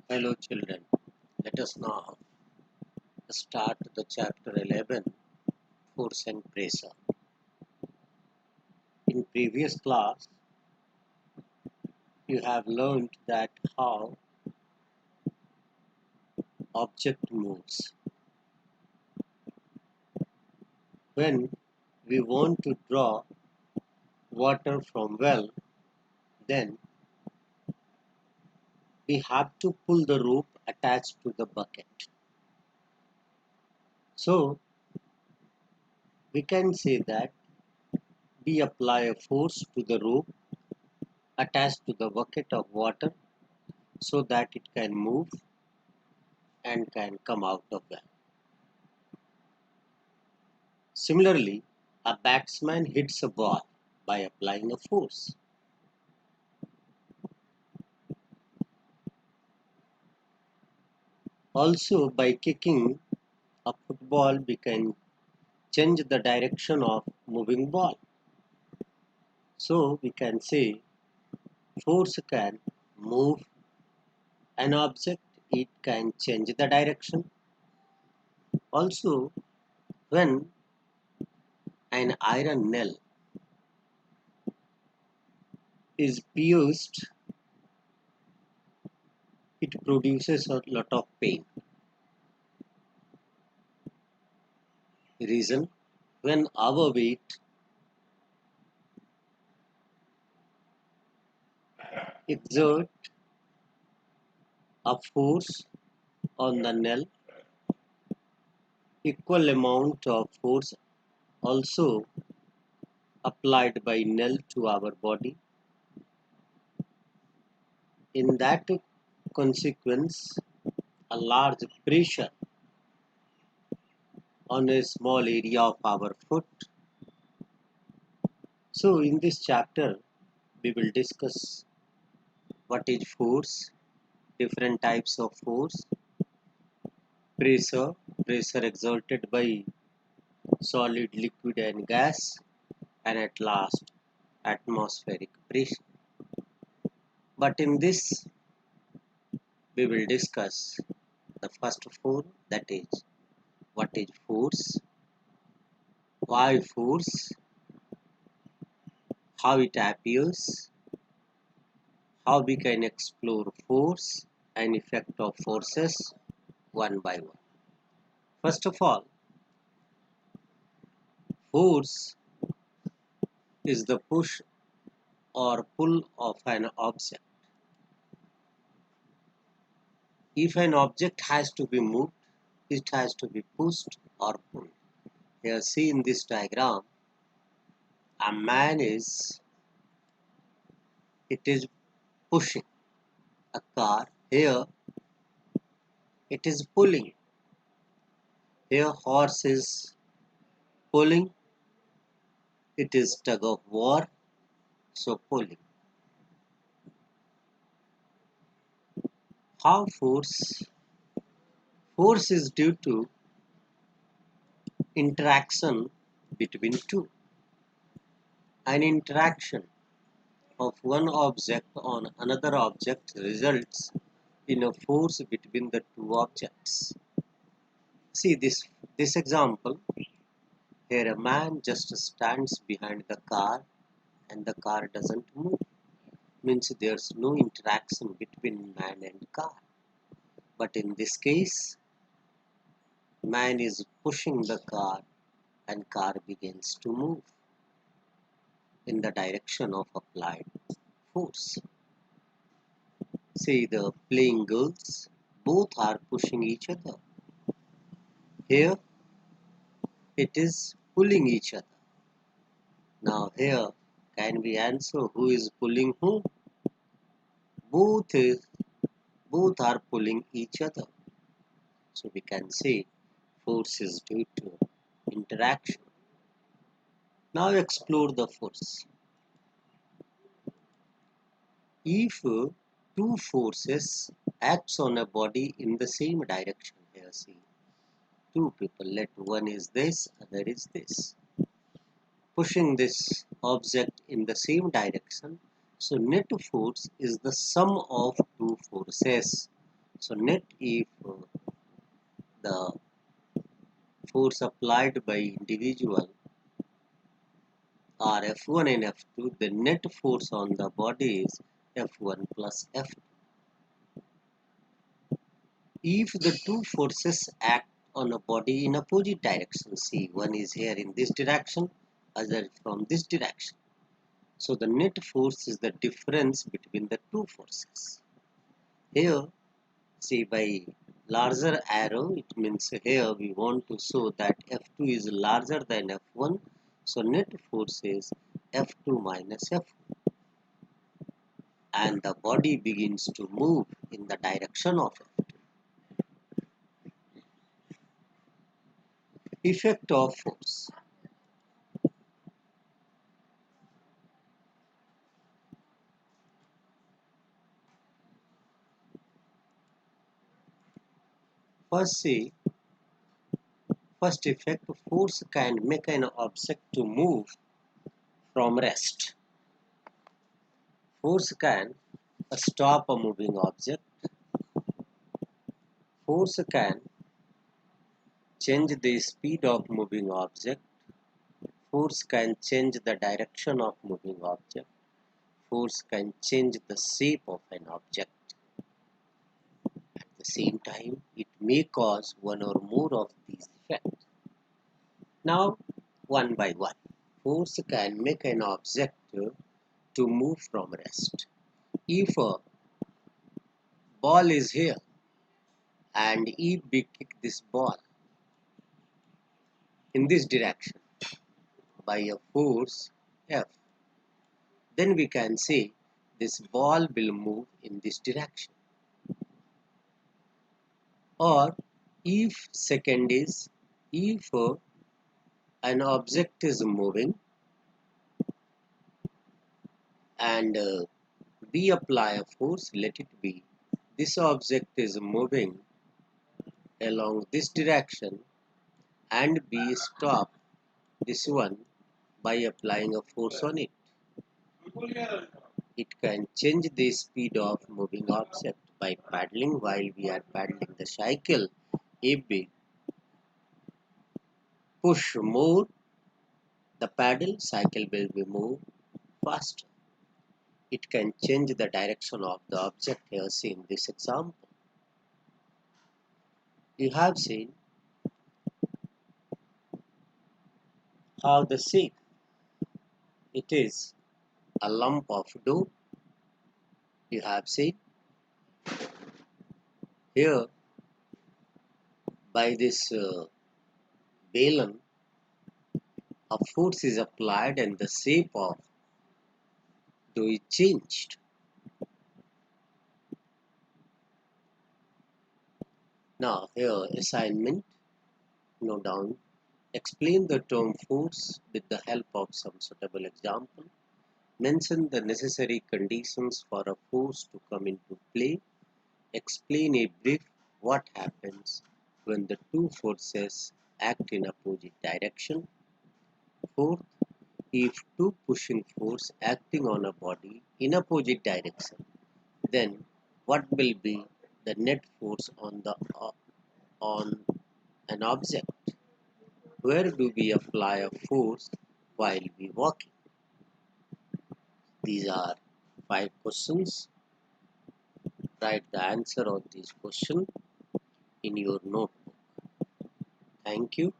Hello children, let us now start the chapter 11, Force and Pressure. In previous class, you have learned that how object moves. When we want to draw water from well, then we have to pull the rope attached to the bucket. So we can say that we apply a force to the rope attached to the bucket of water so that it can move and can come out of well. Similarly, a batsman hits a ball by applying a force. Also, by kicking a football, we can change the direction of moving ball. So, we can say force can move an object, it can change the direction. Also, when an iron nail is pierced, it produces a lot of pain. Reason, when our weight exert a force on the nail, equal amount of force also applied by nail to our body. In that consequence, a large pressure on a small area of our foot. So in this chapter, we will discuss what is force, different types of force, pressure, pressure exerted by solid, liquid and gas, and at last atmospheric pressure. But in this, we will discuss the first four, that is what is force, why force, how it appears, how we can explore force and effect of forces one by one. First of all, force is the push or pull of an object. If an object has to be moved, it has to be pushed or pulled. Here see in this diagram, a man is pushing a car. Here it is pulling. Here horse is pulling. It is tug of war, so pulling. How force? Force is due to interaction between two. An interaction of one object on another object results in a force between the two objects. See this example. Here a man just stands behind the car and the car doesn't move. Means there's no interaction between man and car. But in this case, man is pushing the car and car begins to move in the direction of applied force. See the playing girls, both are pushing each other. Here it is pulling each other. Now here can we answer who is pulling whom? Both are pulling each other. So we can say force is due to interaction. Now explore the force. If two forces acts on a body in the same direction, here see two people, let one is this, other is this, pushing this object in the same direction. So net force is the sum of two forces. So net if the force applied by individual are F1 and F2, the net force on the body is F1 plus F2. If the two forces act on a body in opposite directions, see, one is here in this direction, other from this direction. So the net force is the difference between the two forces. Here, see, by larger arrow, it means here we want to show that F2 is larger than F1. So net force is F2 minus F1. And the body begins to move in the direction of F2. Effect of force. First, see, first effect, force can make an object to move from rest. Force can stop a moving object. Force can change the speed of moving object. Force can change the direction of moving object. Force can change the shape of an object. At the same time, it may cause one or more of these effects. Now, one by one. Force can make an object to move from rest. If a ball is here and if we kick this ball in this direction by a force F, then we can say this ball will move in this direction. Or if second is, if an object is moving and we apply a force, let it be, this object is moving along this direction and we stop this one by applying a force on it. It can change the speed of moving object by paddling while we are paddling the cycle. If we push more the paddle, cycle will be moved faster. It can change the direction of the object here, see in this example. You have seen how the shape, it is a lump of dough. You have seen here by this balloon, a force is applied and the shape of dough is changed. Now here assignment, note down, explain the term force with the help of some suitable example. Mention the necessary conditions for a force to come into play. Explain a brief what happens when the two forces act in opposite direction. Fourth, if two pushing force acting on a body in opposite direction, then what will be the net force on an object? Where do we apply a force while we walking? These are 5 questions. Write the answer of this question in your notebook. Thank you.